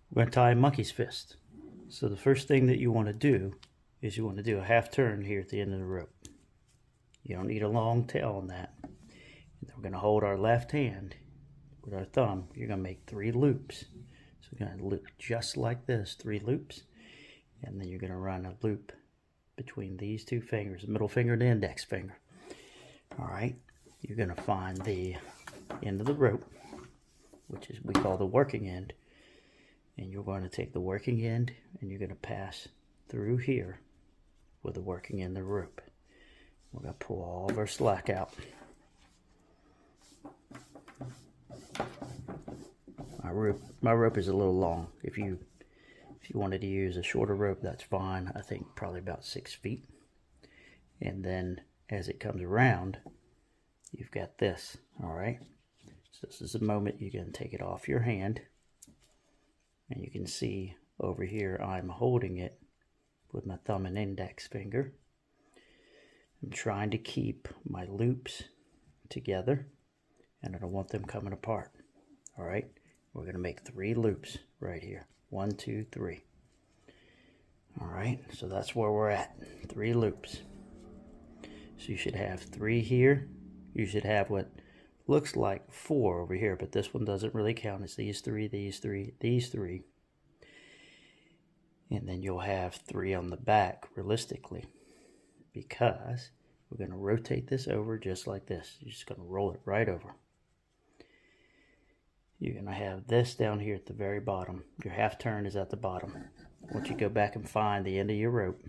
We're going to tie monkey's fist. So the first thing that you want to do is you want to do a half turn here at the end of the rope. You don't need a long tail on that. And then we're going to hold our left hand with our thumb. You're going to make 3 loops. So we're going to loop just like this, 3 loops. And then you're going to run a loop between these 2 fingers, the middle finger and the index finger. All right, you're going to find the end of the rope, which is we call the working end. And you're going to take the working end and you're going to pass through here with the working end of the rope. We're going to pull all of our slack out. My rope is a little long. If you wanted to use a shorter rope, that's fine. I think probably about 6 feet. And then as it comes around, you've got this. All right. So this is the moment you can take it off your hand. And you can see over here I'm holding it with my thumb and index finger. I'm trying to keep my loops together and I don't want them coming apart. All right, we're going to make 3 loops right here. 1, 2, 3. All right, so that's where we're at. 3 loops. So you should have 3 here. You should have what looks like 4 over here, but this one doesn't really count. It's these 3, these 3, these 3. And then you'll have 3 on the back realistically, because we're going to rotate this over just like this. You're just going to roll it right over. You're going to have this down here at the very bottom. Your half turn is at the bottom. Once you go back and find the end of your rope,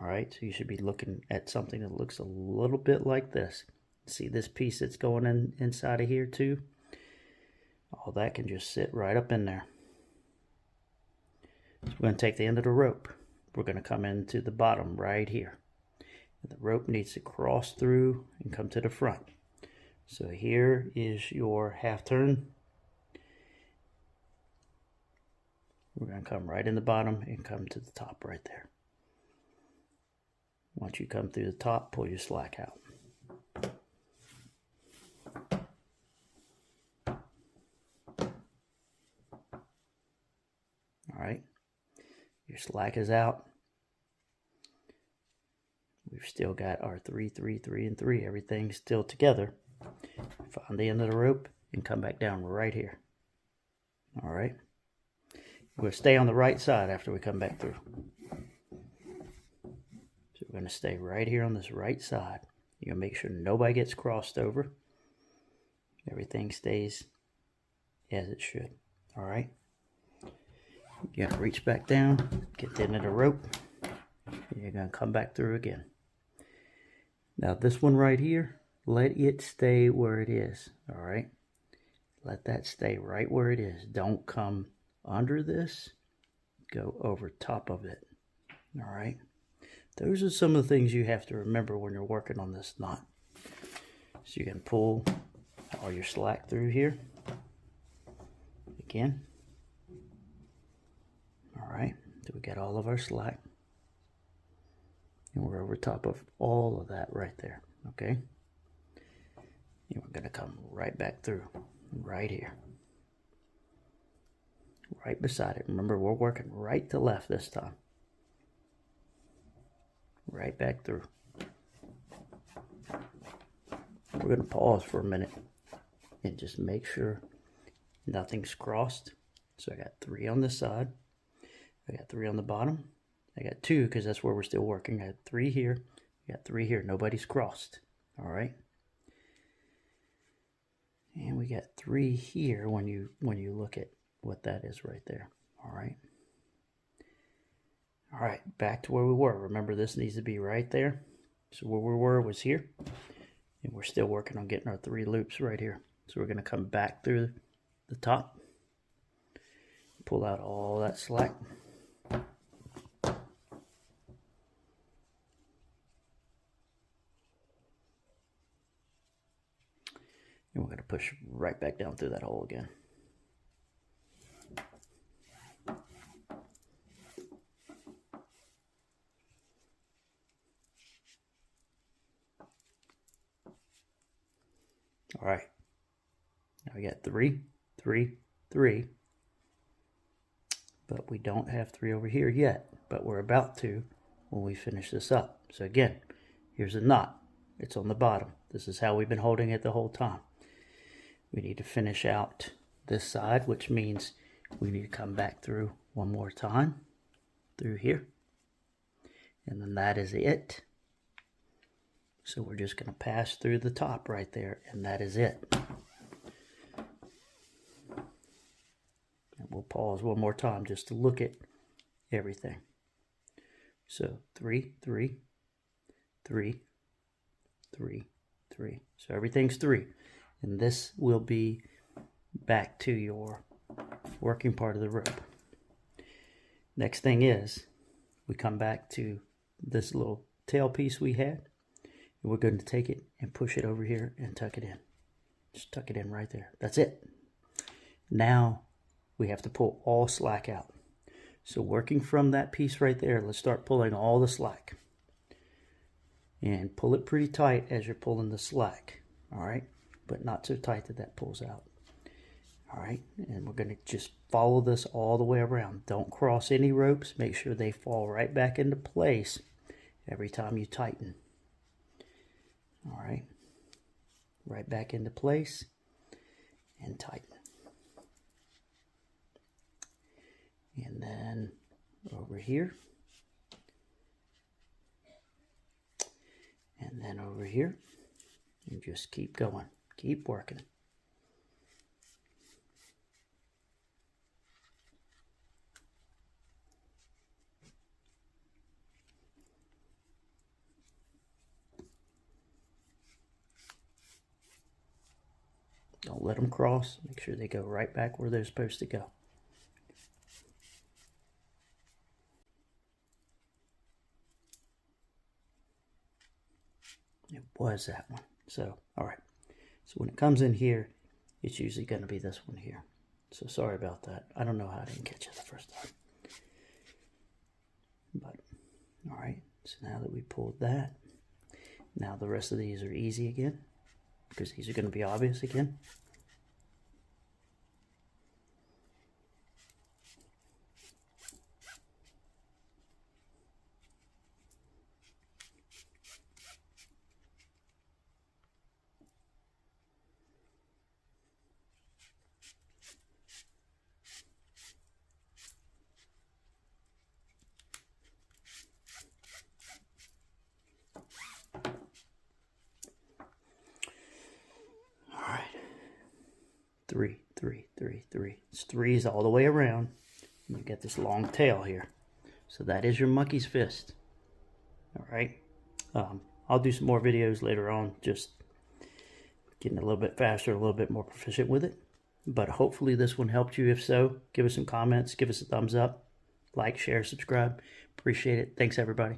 alright, so you should be looking at something that looks a little bit like this. See this piece that's going in inside of here too? All that can just sit right up in there. So we're going to take the end of the rope. We're going to come into the bottom right here. And the rope needs to cross through and come to the front. So here is your half turn. We're going to come right in the bottom and come to the top right there. Once you come through the top, pull your slack out. All right, your slack is out. We've still got our 3, 3, 3, and 3. Everything's still together. Find the end of the rope and come back down right here. All right, we'll stay on the right side after we come back through. So we're going to stay right here on this right side. You're going to make sure nobody gets crossed over. Everything stays as it should. All right. You're going to reach back down, get the end of the rope, and you're going to come back through again. Now this one right here, let it stay where it is. All right. Let that stay right where it is. Don't come under this. Go over top of it. All right. Those are some of the things you have to remember when you're working on this knot. So you can pull all your slack through here. Again. All right. So we got all of our slack. And we're over top of all of that right there. Okay. And we're going to come right back through. Right here. Right beside it. Remember, we're working right to left this time. Right back through. We're going to pause for a minute and just make sure nothing's crossed. So I got 3 on this side. I got 3 on the bottom. I got 2 because that's where we're still working. I got 3 here. I got 3 here. Nobody's crossed. All right. And we got 3 here when you look at what that is right there. All right. All right, back to where we were. Remember, this needs to be right there. So where we were was here. And we're still working on getting our 3 loops right here. So we're going to come back through the top. Pull out all that slack. And we're going to push right back down through that hole again. All right. Now we got 3, 3, 3. But we don't have 3 over here yet. But we're about to when we finish this up. So again, here's a knot. It's on the bottom. This is how we've been holding it the whole time. We need to finish out this side, which means we need to come back through one more time through here. And then that is it. So we're just going to pass through the top right there, and that is it. And we'll pause one more time just to look at everything. So 3, 3, 3, 3, 3. So everything's 3. And this will be back to your working part of the rope. Next thing is, we come back to this little tail piece we had. And we're going to take it and push it over here and tuck it in. Just tuck it in right there. That's it. Now we have to pull all slack out. So working from that piece right there, let's start pulling all the slack. And pull it pretty tight as you're pulling the slack. All right? But not so tight that that pulls out. All right? And we're going to just follow this all the way around. Don't cross any ropes. Make sure they fall right back into place every time you tighten. All right? Right back into place and tighten. And then over here. And then over here. And just keep going. Keep working. Don't let them cross. Make sure they go right back where they're supposed to go. It was that one. So, all right. So when it comes in here, it's usually going to be this one here. So sorry about that. I don't know how I didn't catch it the first time. But, all right. So now that we pulled that, now the rest of these are easy again, because these are going to be obvious again. Three, three, three, three. It's threes all the way around. You get this long tail here. So that is your monkey's fist. All right. I'll do some more videos later on, just getting a little bit faster, a little bit more proficient with it. But hopefully this one helped you. If so, give us some comments, give us a thumbs up, like, share, subscribe. Appreciate it. Thanks, everybody.